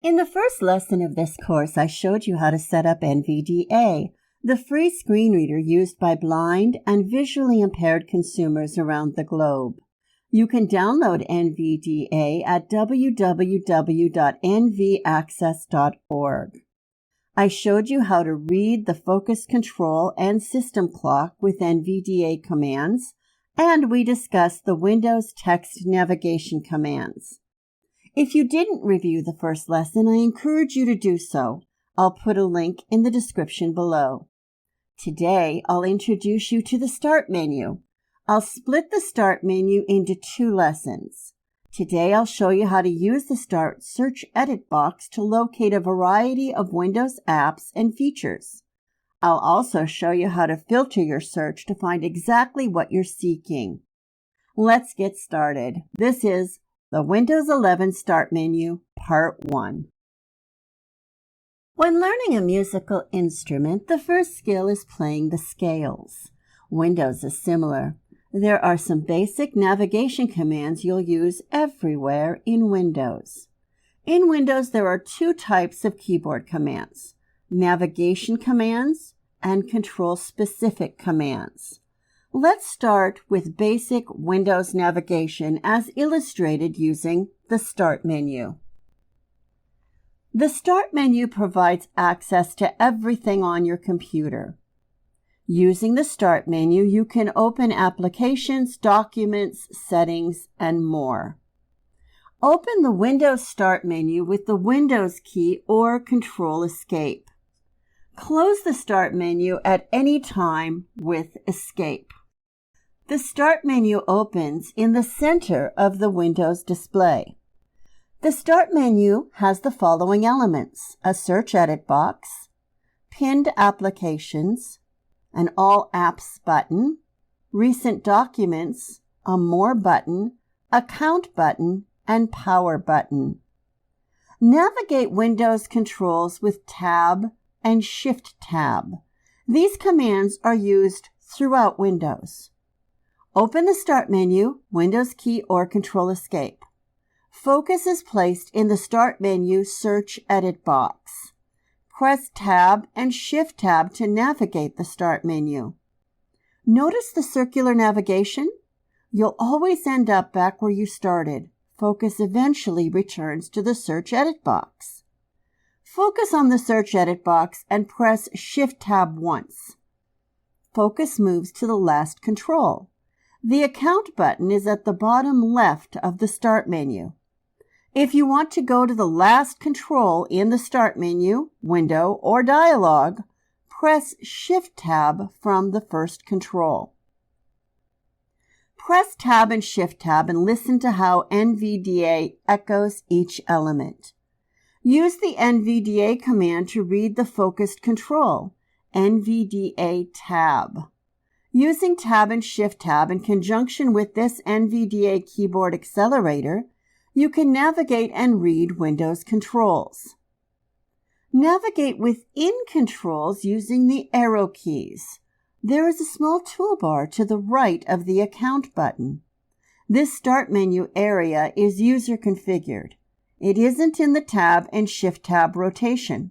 In the first lesson of this course, I showed you how to set up NVDA, the free screen reader used by blind and visually impaired consumers around the globe. You can download NVDA at www.nvaccess.org. I showed you how to read the focus control and system clock with NVDA commands, and we discussed the Windows text navigation commands. If you didn't review the first lesson, I encourage you to do so. I'll put a link in the description below. Today, I'll introduce you to the Start menu. I'll split the Start menu into 2 lessons. Today, I'll show you how to use the Start Search Edit box to locate a variety of Windows apps and features. I'll also show you how to filter your search to find exactly what you're seeking. Let's get started. This is the Windows 11 Start menu, Part 1. When learning a musical instrument, the first skill is playing the scales. Windows is similar. There are some basic navigation commands you'll use everywhere in Windows. In Windows, there are 2 types of keyboard commands: navigation commands and control-specific commands. Let's start with basic Windows navigation as illustrated using the Start menu. The Start menu provides access to everything on your computer. Using the Start menu, you can open applications, documents, settings, and more. Open the Windows Start menu with the Windows key or Control Escape. Close the Start menu at any time with Escape. The Start menu opens in the center of the Windows display. The Start menu has the following elements: a Search Edit box, pinned applications, an All Apps button, recent documents, a More button, Account button, and Power button. Navigate Windows controls with Tab and Shift-Tab. These commands are used throughout Windows. Open the Start menu, Windows key or Control Escape. Focus is placed in the Start menu Search Edit box. Press Tab and Shift-Tab to navigate the Start menu. Notice the circular navigation? You'll always end up back where you started. Focus eventually returns to the Search Edit box. Focus on the Search Edit box and press Shift-Tab once. Focus moves to the last control. The Account button is at the bottom left of the Start menu. If you want to go to the last control in the Start menu, window, or dialog, press Shift-Tab from the first control. Press Tab and Shift-Tab and listen to how NVDA echoes each element. Use the NVDA command to read the focused control, NVDA Tab. Using Tab and Shift-Tab in conjunction with this NVDA keyboard accelerator, you can navigate and read Windows controls. Navigate within controls using the arrow keys. There is a small toolbar to the right of the Account button. This Start menu area is user configured. It isn't in the Tab and Shift-Tab rotation.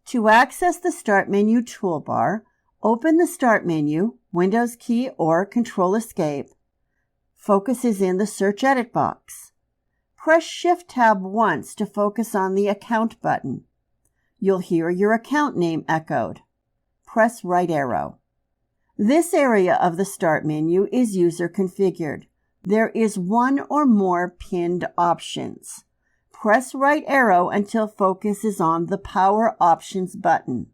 To access the Start menu toolbar, open the Start menu, Windows key or Control Escape. Focus is in the Search Edit box. Press Shift-Tab once to focus on the Account button. You'll hear your account name echoed. Press right arrow. This area of the Start menu is user configured. There is 1 or more pinned options. Press right arrow until focus is on the Power Options button.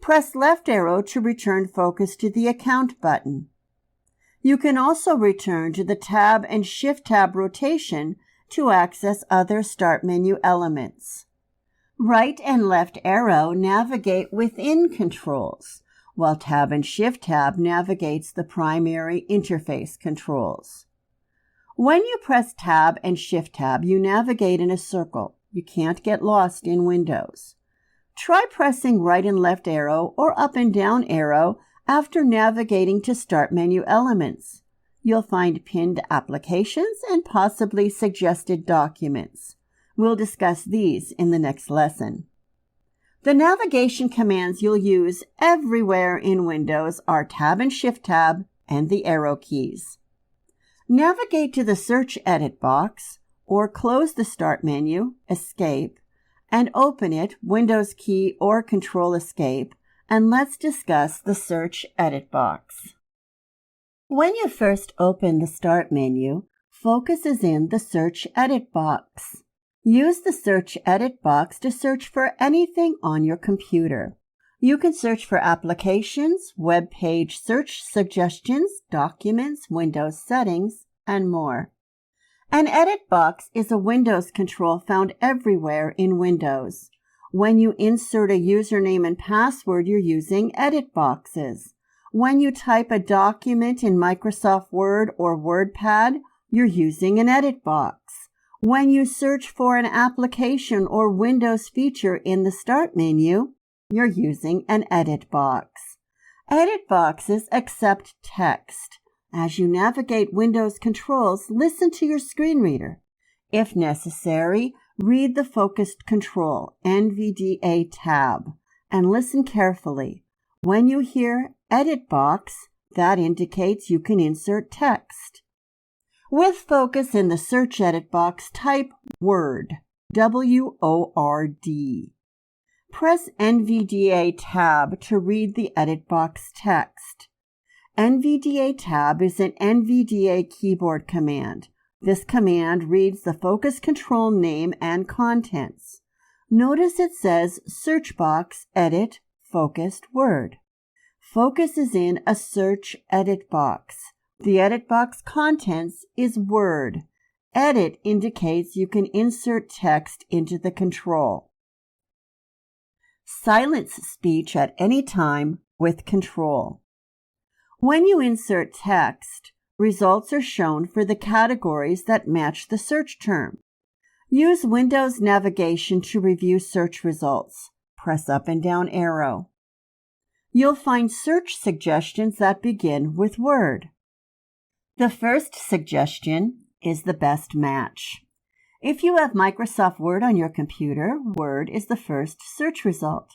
Press left arrow to return focus to the Account button. You can also return to the Tab and Shift-Tab rotation to access other Start menu elements. Right and left arrow navigate within controls, while Tab and Shift-Tab navigates the primary interface controls. When you press Tab and Shift-Tab, you navigate in a circle. You can't get lost in Windows. Try pressing right and left arrow or up and down arrow after navigating to Start menu elements. You'll find pinned applications and possibly suggested documents. We'll discuss these in the next lesson. The navigation commands you'll use everywhere in Windows are Tab and Shift-Tab and the arrow keys. Navigate to the Search Edit box or close the Start menu, Escape, and open it, Windows key or Control Escape, and let's discuss the Search Edit box. When you first open the Start menu, focus is in the Search Edit box. Use the Search Edit box to search for anything on your computer. You can search for applications, web page search suggestions, documents, Windows settings, and more. An edit box is a Windows control found everywhere in Windows. When you insert a username and password, you're using edit boxes. When you type a document in Microsoft Word or WordPad, you're using an edit box. When you search for an application or Windows feature in the Start menu, you're using an edit box. Edit boxes accept text. As you navigate Windows controls, listen to your screen reader. If necessary, read the focused control, NVDA tab, and listen carefully. When you hear edit box, that indicates you can insert text. With focus in the Search Edit box, type Word, W-O-R-D. Press NVDA tab to read the edit box text. NVDA tab is an NVDA keyboard command. This command reads the focus control name and contents. Notice it says Search Box Edit Focused Word. Focus is in a Search Edit box. The edit box contents is Word. Edit indicates you can insert text into the control. Silence speech at any time with Control. When you insert text, results are shown for the categories that match the search term. Use Windows navigation to review search results. Press up and down arrow. You'll find search suggestions that begin with Word. The first suggestion is the best match. If you have Microsoft Word on your computer, Word is the first search result.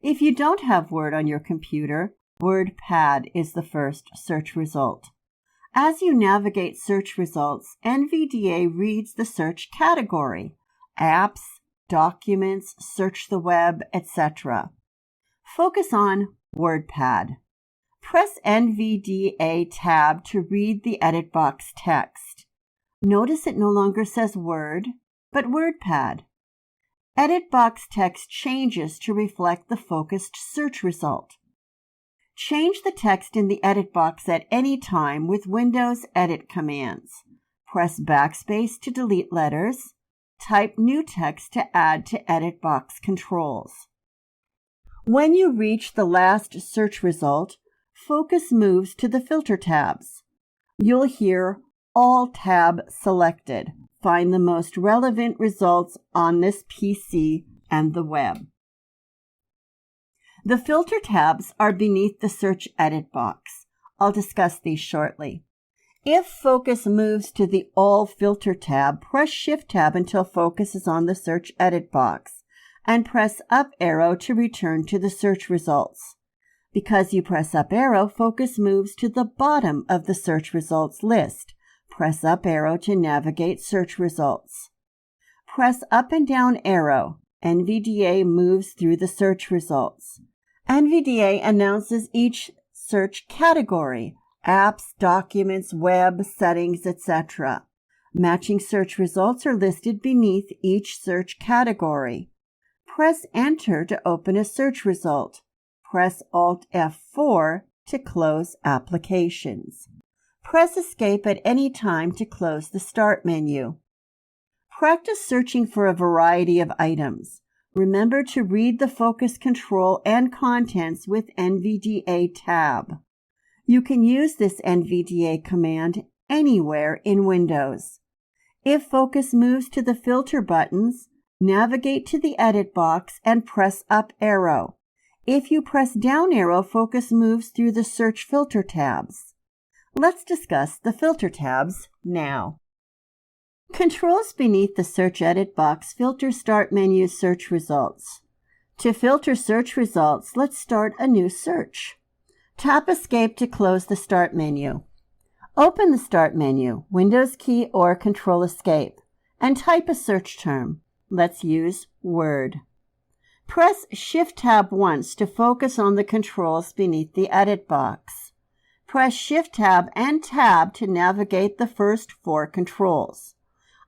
If you don't have Word on your computer, WordPad is the first search result. As you navigate search results, NVDA reads the search category, apps, documents, search the web, etc. Focus on WordPad. Press NVDA tab to read the edit box text. Notice it no longer says Word, but WordPad. Edit box text changes to reflect the focused search result. Change the text in the edit box at any time with Windows Edit commands. Press backspace to delete letters. Type new text to add to edit box controls. When you reach the last search result, focus moves to the filter tabs. You'll hear All tab selected. Find the most relevant results on this PC and the web. The filter tabs are beneath the Search Edit box. I'll discuss these shortly. If focus moves to the All Filter tab, press Shift-Tab until focus is on the Search Edit box, and press up arrow to return to the search results. Because you press up arrow, focus moves to the bottom of the search results list. Press up arrow to navigate search results. Press up and down arrow. NVDA moves through the search results. NVDA announces each search category, apps, documents, web, settings, etc. Matching search results are listed beneath each search category. Press Enter to open a search result. Press Alt F4 to close applications. Press Escape at any time to close the Start menu. Practice searching for a variety of items. Remember to read the focus control and contents with NVDA tab. You can use this NVDA command anywhere in Windows. If focus moves to the filter buttons, navigate to the edit box and press up arrow. If you press down arrow, focus moves through the search filter tabs. Let's discuss the filter tabs now. Controls beneath the Search Edit box filter Start Menu search results. To filter search results, let's start a new search. Tap Escape to close the Start menu. Open the Start menu, Windows key or Control Escape, and type a search term. Let's use Word. Press Shift-Tab once to focus on the controls beneath the Edit box. Press Shift-Tab and Tab to navigate the first 4 controls.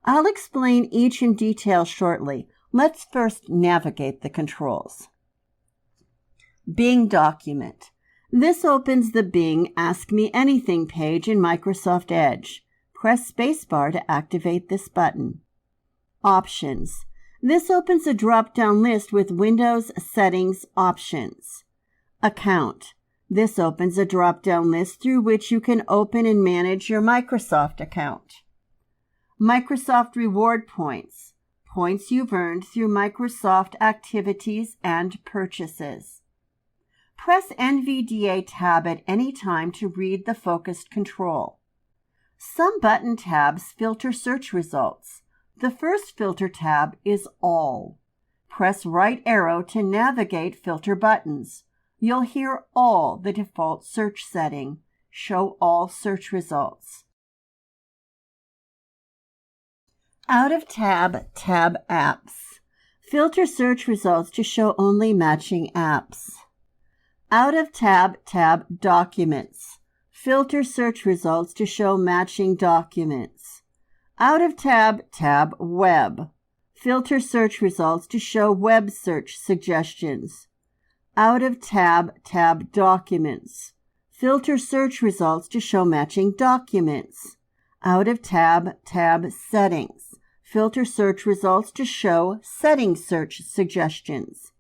I'll explain each in detail shortly. Let's first navigate the controls. Bing Document. This opens the Bing Ask Me Anything page in Microsoft Edge. Press spacebar to activate this button. Options. This opens a drop-down list with Windows Settings options. Account. This opens a drop-down list through which you can open and manage your Microsoft account. Microsoft Reward Points. Points you've earned through Microsoft activities and purchases. Press NVDA tab at any time to read the focused control. Some button tabs filter search results. The first filter tab is All. Press right arrow to navigate filter buttons. You'll hear All, the default search setting. Show all search results. Out of tab, tab Apps. Filter search results to show only matching apps. Out of tab, tab Documents. Filter search results to show matching documents. Out of tab, tab Web. Filter search results to show web search suggestions. Out of tab, tab Documents. Filter search results to show matching documents. Out of tab, tab Settings. Filter search results to show setting search suggestions.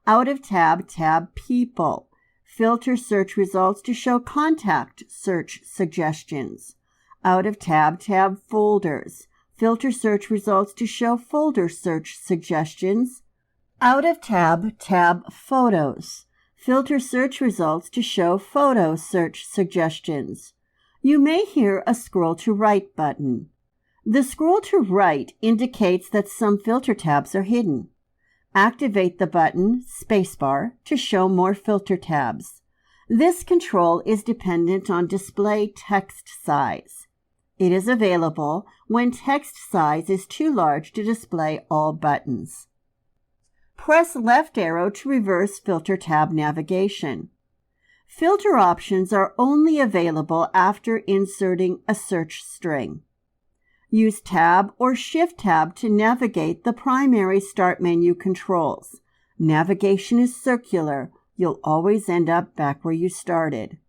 Out of tab, tab People. Filter search results to show contact search suggestions. Out of tab, tab Folders. Filter search results to show folder search suggestions. Out of tab, tab Photos. Filter search results to show photo search suggestions. You may hear a Scroll to Right button. The scroll to right indicates that some filter tabs are hidden. Activate the button, spacebar, to show more filter tabs. This control is dependent on display text size. It is available when text size is too large to display all buttons. Press left arrow to reverse filter tab navigation. Filter options are only available after inserting a search string. Use Tab or Shift-Tab to navigate the primary Start menu controls. Navigation is circular. You'll always end up back where you started.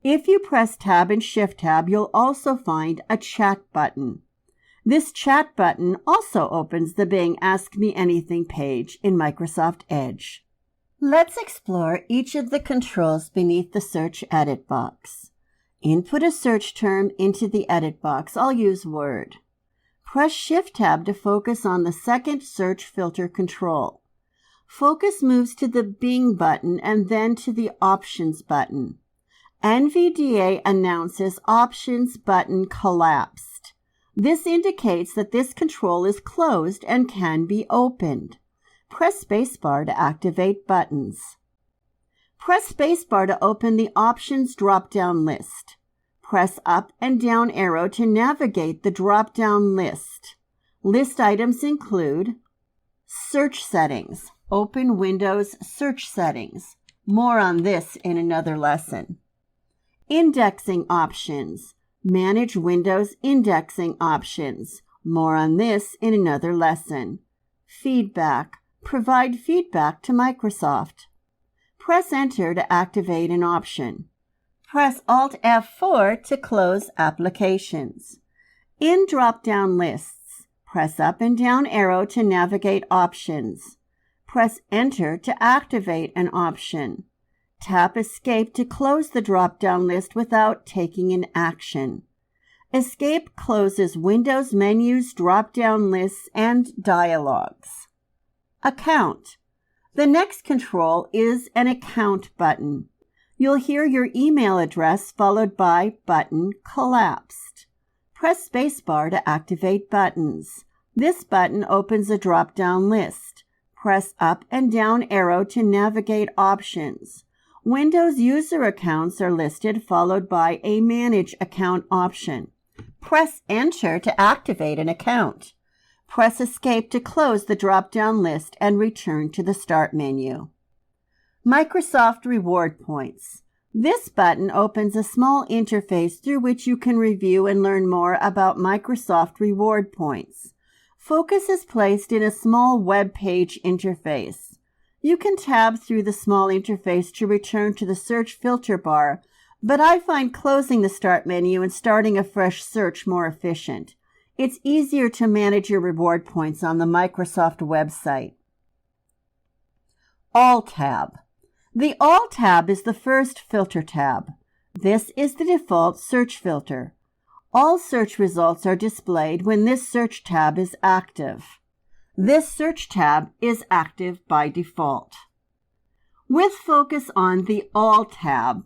If you press Tab and Shift-Tab, you'll also find a Chat button. This Chat button also opens the Bing Ask Me Anything page in Microsoft Edge. Let's explore each of the controls beneath the Search Edit box. Input a search term into the Edit box. I'll use Word. Press Shift-Tab to focus on the second search filter control. Focus moves to the Bing button and then to the Options button. NVDA announces Options button collapsed. This indicates that this control is closed and can be opened. Press spacebar to activate buttons. Press spacebar to open the Options drop-down list. Press up and down arrow to navigate the drop-down list. List items include Search Settings. Open Windows Search Settings. More on this in another lesson. Indexing Options. Manage Windows indexing options. More on this in another lesson. Feedback. Provide feedback to Microsoft. Press Enter to activate an option. Press Alt F4 to close applications. In drop-down lists, press up and down arrow to navigate options. Press Enter to activate an option. Tap Escape to close the drop-down list without taking an action. Escape closes Windows menus, drop-down lists, and dialogues. Account. The next control is an Account button. You'll hear your email address followed by button collapsed. Press spacebar to activate buttons. This button opens a drop-down list. Press up and down arrow to navigate options. Windows user accounts are listed, followed by a Manage Account option. Press Enter to activate an account. Press Escape to close the drop-down list and return to the Start menu. Microsoft Reward Points. This button opens a small interface through which you can review and learn more about Microsoft Reward Points. Focus is placed in a small web page interface. You can tab through the small interface to return to the search filter bar, but I find closing the Start menu and starting a fresh search more efficient. It's easier to manage your reward points on the Microsoft website. All tab. The All tab is the first filter tab. This is the default search filter. All search results are displayed when this search tab is active. This search tab is active by default. With focus on the All tab,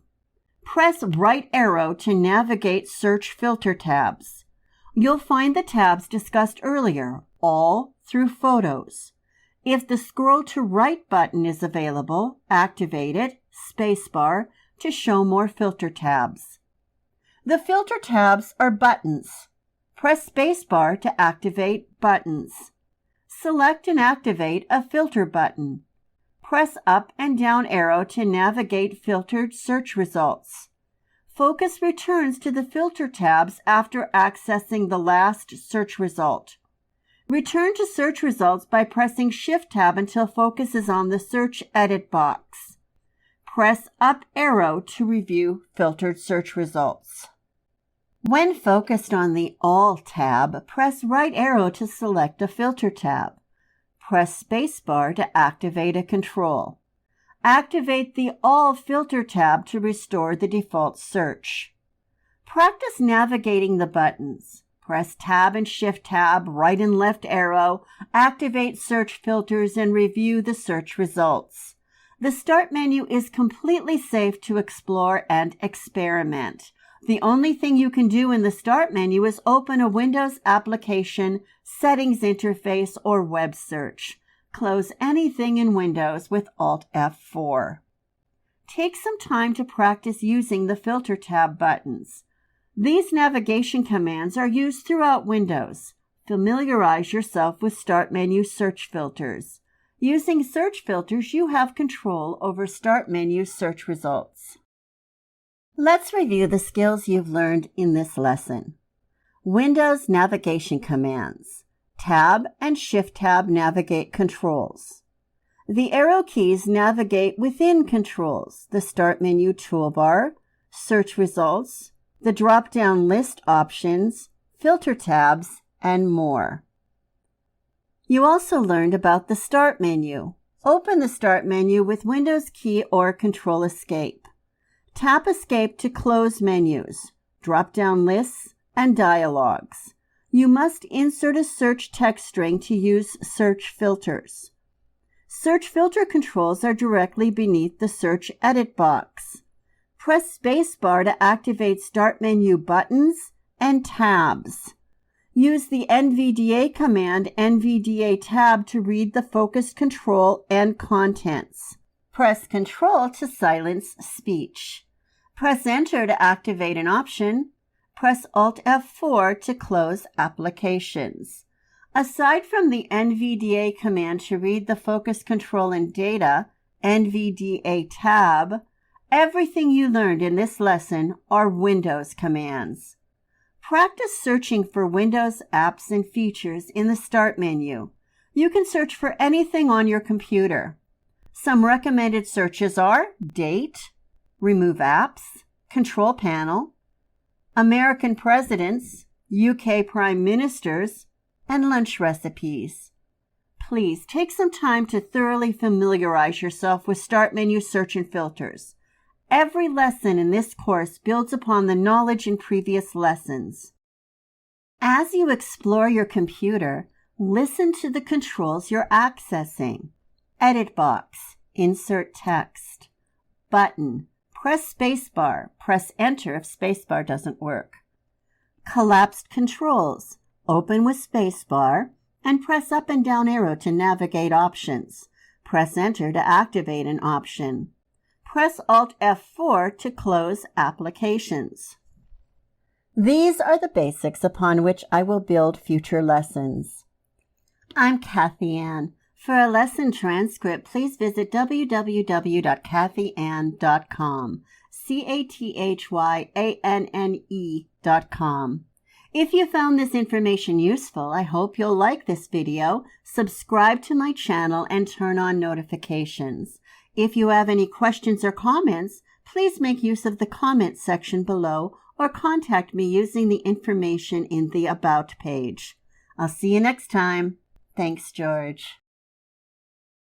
press right arrow to navigate search filter tabs. You'll find the tabs discussed earlier, All through Photos. If the Scroll to Right button is available, activate it, spacebar, to show more filter tabs. The filter tabs are buttons. Press spacebar to activate buttons. Select and activate a filter button. Press up and down arrow to navigate filtered search results. Focus returns to the filter tabs after accessing the last search result. Return to search results by pressing Shift-Tab until focus is on the Search Edit box. Press up arrow to review filtered search results. When focused on the All tab, press right arrow to select a filter tab. Press spacebar to activate a control. Activate the All filter tab to restore the default search. Practice navigating the buttons. Press Tab and Shift-Tab, right and left arrow, activate search filters, and review the search results. The Start menu is completely safe to explore and experiment. The only thing you can do in the Start menu is open a Windows application, settings interface, or web search. Close anything in Windows with Alt F4. Take some time to practice using the Filter tab buttons. These navigation commands are used throughout Windows. Familiarize yourself with Start menu search filters. Using search filters, you have control over Start menu search results. Let's review the skills you've learned in this lesson. Windows navigation commands. Tab and Shift-Tab navigate controls. The arrow keys navigate within controls, the Start menu toolbar, search results, the drop-down list options, filter tabs, and more. You also learned about the Start menu. Open the Start menu with Windows key or Control Escape. Tap Escape to close menus, drop-down lists, and dialogues. You must insert a search text string to use search filters. Search filter controls are directly beneath the Search Edit box. Press spacebar to activate Start menu buttons and tabs. Use the NVDA command NVDA tab to read the focused control and contents. Press Control to silence speech. Press Enter to activate an option. Press Alt F4 to close applications. Aside from the NVDA command to read the focused control and data, NVDA tab, everything you learned in this lesson are Windows commands. Practice searching for Windows apps and features in the Start menu. You can search for anything on your computer. Some recommended searches are Date, Remove Apps, Control Panel, American Presidents, UK Prime Ministers, and Lunch Recipes. Please take some time to thoroughly familiarize yourself with Start menu search and filters. Every lesson in this course builds upon the knowledge in previous lessons. As you explore your computer, listen to the controls you're accessing. Edit box, insert text. Button, press spacebar, press Enter if spacebar doesn't work. Collapsed controls. Open with spacebar and press up and down arrow to navigate options. Press Enter to activate an option. Press Alt F4 to close applications. These are the basics upon which I will build future lessons. I'm CathyAnne. For a lesson transcript, please visit www.CathyAnne.com. CathyAnne.com. If you found this information useful, I hope you'll like this video, subscribe to my channel, and turn on notifications. If you have any questions or comments, please make use of the comment section below or contact me using the information in the About page. I'll see you next time. Thanks, George.